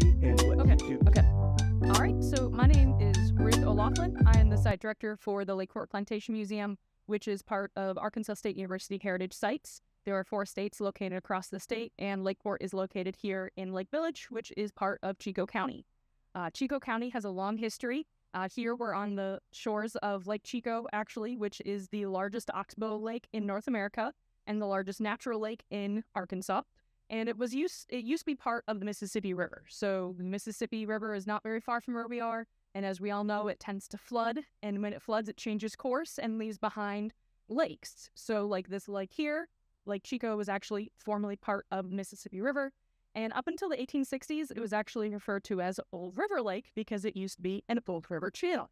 County and what Okay. you do. Okay. All right. So my name is Ruth O'Loughlin. I am the site director for the Lakeport Plantation Museum, which is part of Arkansas State University Heritage Sites. There are 4 states located across the state, and Lakeport is located here in Lake Village, which is part of Chicot County. Chicot County has a long history. Here we're on the shores of Lake Chicot, actually, which is the largest oxbow lake in North America and the largest natural lake in Arkansas. And it used to be part of the Mississippi River. So the Mississippi River is not very far from where we are. And as we all know, it tends to flood. And when it floods, it changes course and leaves behind lakes. So like this lake here, Lake Chicot was actually formerly part of the Mississippi River. And up until the 1860s, it was actually referred to as Old River Lake because it used to be an old river channel.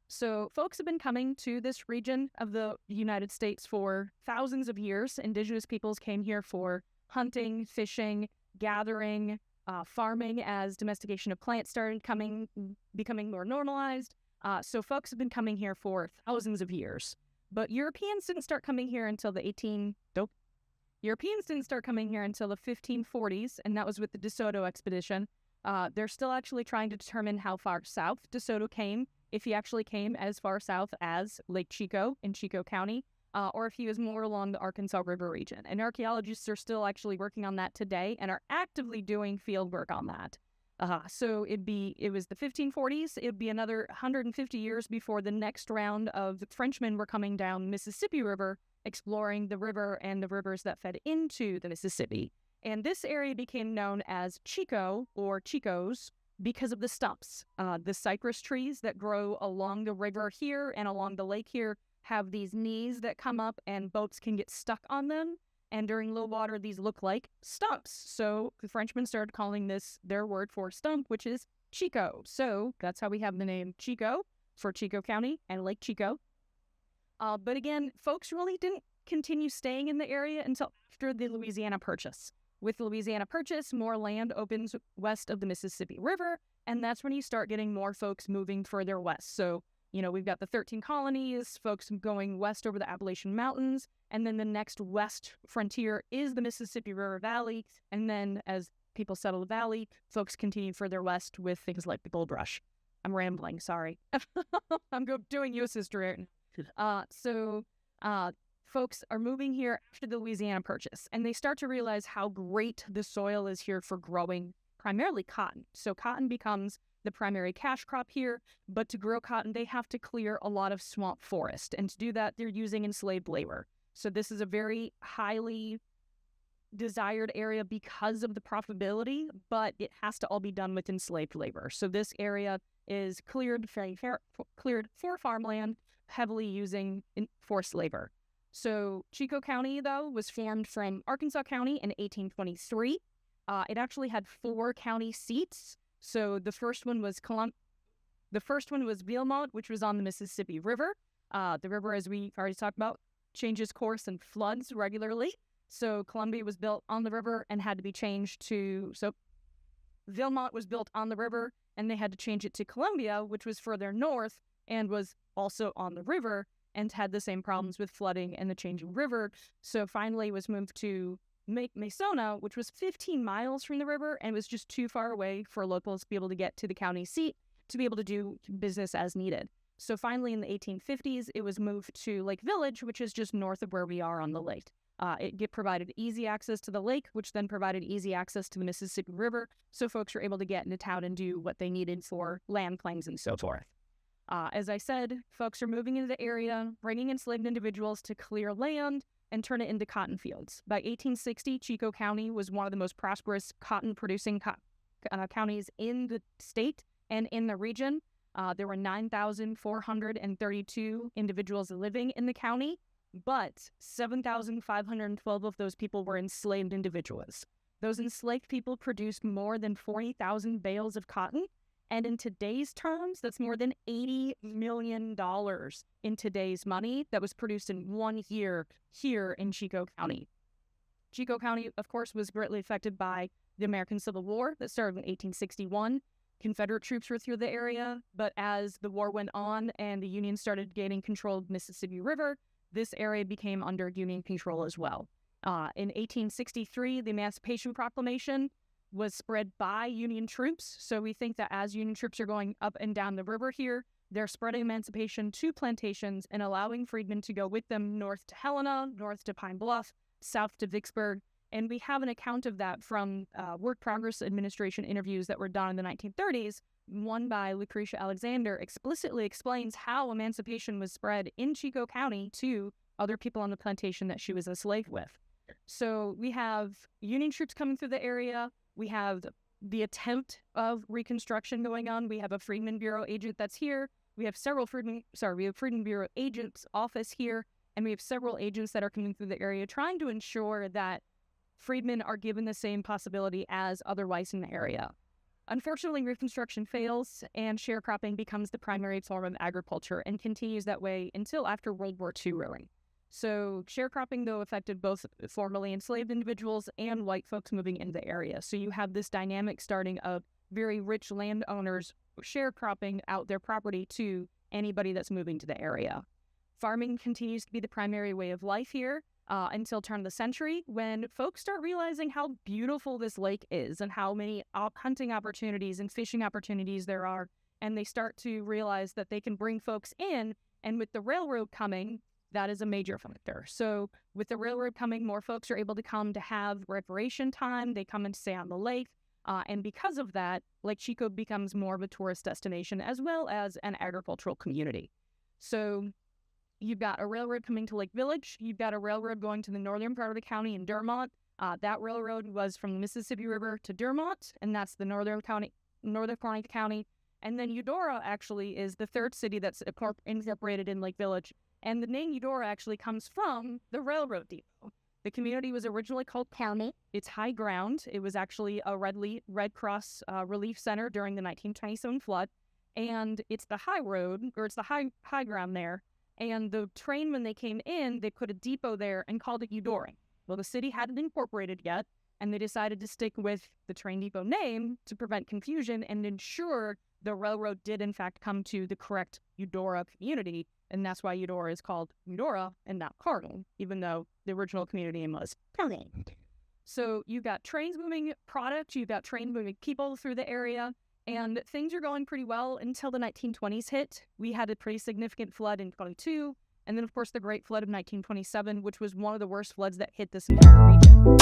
So folks have been coming to this region of the United States for thousands of years. Indigenous peoples came here for hunting, fishing, gathering, farming as domestication of plants started becoming more normalized. So folks have been coming here for thousands of years. But Europeans didn't start coming here until the 1540s, and that was with the DeSoto expedition. They're still actually trying to determine how far south DeSoto came, if he actually came as far south as Lake Chicot in Chicot County, or if he was more along the Arkansas River region. And archaeologists are still actually working on that today and are actively doing field work on that. So it was the 1540s. It'd be another 150 years before the next round of Frenchmen were coming down Mississippi River, exploring the river and the rivers that fed into the Mississippi. And this area became known as Chicot or Chicos because of the stumps. The cypress trees that grow along the river here and along the lake here have these knees that come up and boats can get stuck on them. And during low water, these look like stumps. So the Frenchmen started calling this their word for stump, which is Chicot. So that's how we have the name Chicot for Chicot County and Lake Chicot. But again, folks really didn't continue staying in the area until after the Louisiana Purchase. With the Louisiana Purchase, more land opens west of the Mississippi River, and that's when you start getting more folks moving further west. So, we've got the 13 colonies, folks going west over the Appalachian Mountains, and then the next west frontier is the Mississippi River Valley. And then as people settle the valley, folks continue further west with things like the gold rush. I'm rambling, sorry. I'm doing U.S. history right now. So folks are moving here after the Louisiana Purchase, and they start to realize how great the soil is here for growing primarily cotton. So cotton becomes the primary cash crop here, but to grow cotton, they have to clear a lot of swamp forest. And to do that, they're using enslaved labor. So this is a very highly desired area because of the profitability, but it has to all be done with enslaved labor. So this area is cleared for farmland, heavily using forced labor. So Chicot County, though, was formed from Arkansas County in 1823. It actually had 4 county seats. So the first one was Villemont, which was on the Mississippi River. The river, as we already talked about, changes course and floods regularly. So Columbia was built on the river and had to be changed to... So Villemont was built on the river, and they had to change it to Columbia, which was further north and was also on the river and had the same problems with flooding and the changing river. So finally it was moved to Masona, which was 15 miles from the river and was just too far away for locals to be able to get to the county seat to be able to do business as needed. So finally in the 1850s, it was moved to Lake Village, which is just north of where we are on the lake. It provided easy access to the lake, which then provided easy access to the Mississippi River, so folks were able to get into town and do what they needed for land claims and so forth. As I said, folks are moving into the area, bringing enslaved individuals to clear land and turn it into cotton fields. By 1860, Chicot County was one of the most prosperous cotton-producing counties in the state and in the region. There were 9,432 individuals living in the county, but 7,512 of those people were enslaved individuals. Those enslaved people produced more than 40,000 bales of cotton, and in today's terms, that's more than $80 million in today's money that was produced in 1 year here in Chicot County. Chicot County, of course, was greatly affected by the American Civil War that started in 1861. Confederate troops were through the area, but as the war went on and the Union started gaining control of the Mississippi River, this area became under Union control as well. In 1863, the Emancipation Proclamation was spread by Union troops. So we think that as Union troops are going up and down the river here, they're spreading emancipation to plantations and allowing freedmen to go with them north to Helena, north to Pine Bluff, south to Vicksburg. And we have an account of that from Work Progress Administration interviews that were done in the 1930s. One by Lucretia Alexander explicitly explains how emancipation was spread in Chicot County to other people on the plantation that she was enslaved with. So we have Union troops coming through the area. We have the attempt of Reconstruction going on. We have a Freedmen Bureau agent that's here. We have Freedmen Bureau agents office here, and we have several agents that are coming through the area trying to ensure that freedmen are given the same possibility as other whites in the area. Unfortunately, Reconstruction fails, and sharecropping becomes the primary form of agriculture and continues that way until after World War II, really. So sharecropping, though, affected both formerly enslaved individuals and white folks moving into the area. So you have this dynamic starting of very rich landowners sharecropping out their property to anybody that's moving to the area. Farming continues to be the primary way of life here until turn of the century, when folks start realizing how beautiful this lake is and how many hunting opportunities and fishing opportunities there are. And they start to realize that they can bring folks in. And with the railroad coming, that is a major factor. So with the railroad coming, more folks are able to come to have recreation time. They come and stay on the lake. And because of that, Lake Chicot becomes more of a tourist destination as well as an agricultural community. So you've got a railroad coming to Lake Village. You've got a railroad going to the northern part of the county in Dermont. That railroad was from the Mississippi River to Dermont, and that's the northern part of the county. And then Eudora actually is the third city that's incorporated in Lake Village. And the name Eudora actually comes from the railroad depot. The community was originally called County. It's high ground. It was actually a Red Cross relief center during the 1927 flood. And it's the high road, or it's the high ground there. And the train, when they came in, they put a depot there and called it Eudora. Well, the city hadn't incorporated yet, and they decided to stick with the train depot name to prevent confusion and ensure the railroad did, in fact, come to the correct Eudora community. And that's why Eudora is called Eudora and not Cardinal, even though the original community name was Cardinal. So you've got trains moving product, you've got trains moving people through the area, and things are going pretty well until the 1920s hit. We had a pretty significant flood in 22, and then, of course, the Great Flood of 1927, which was one of the worst floods that hit this entire region.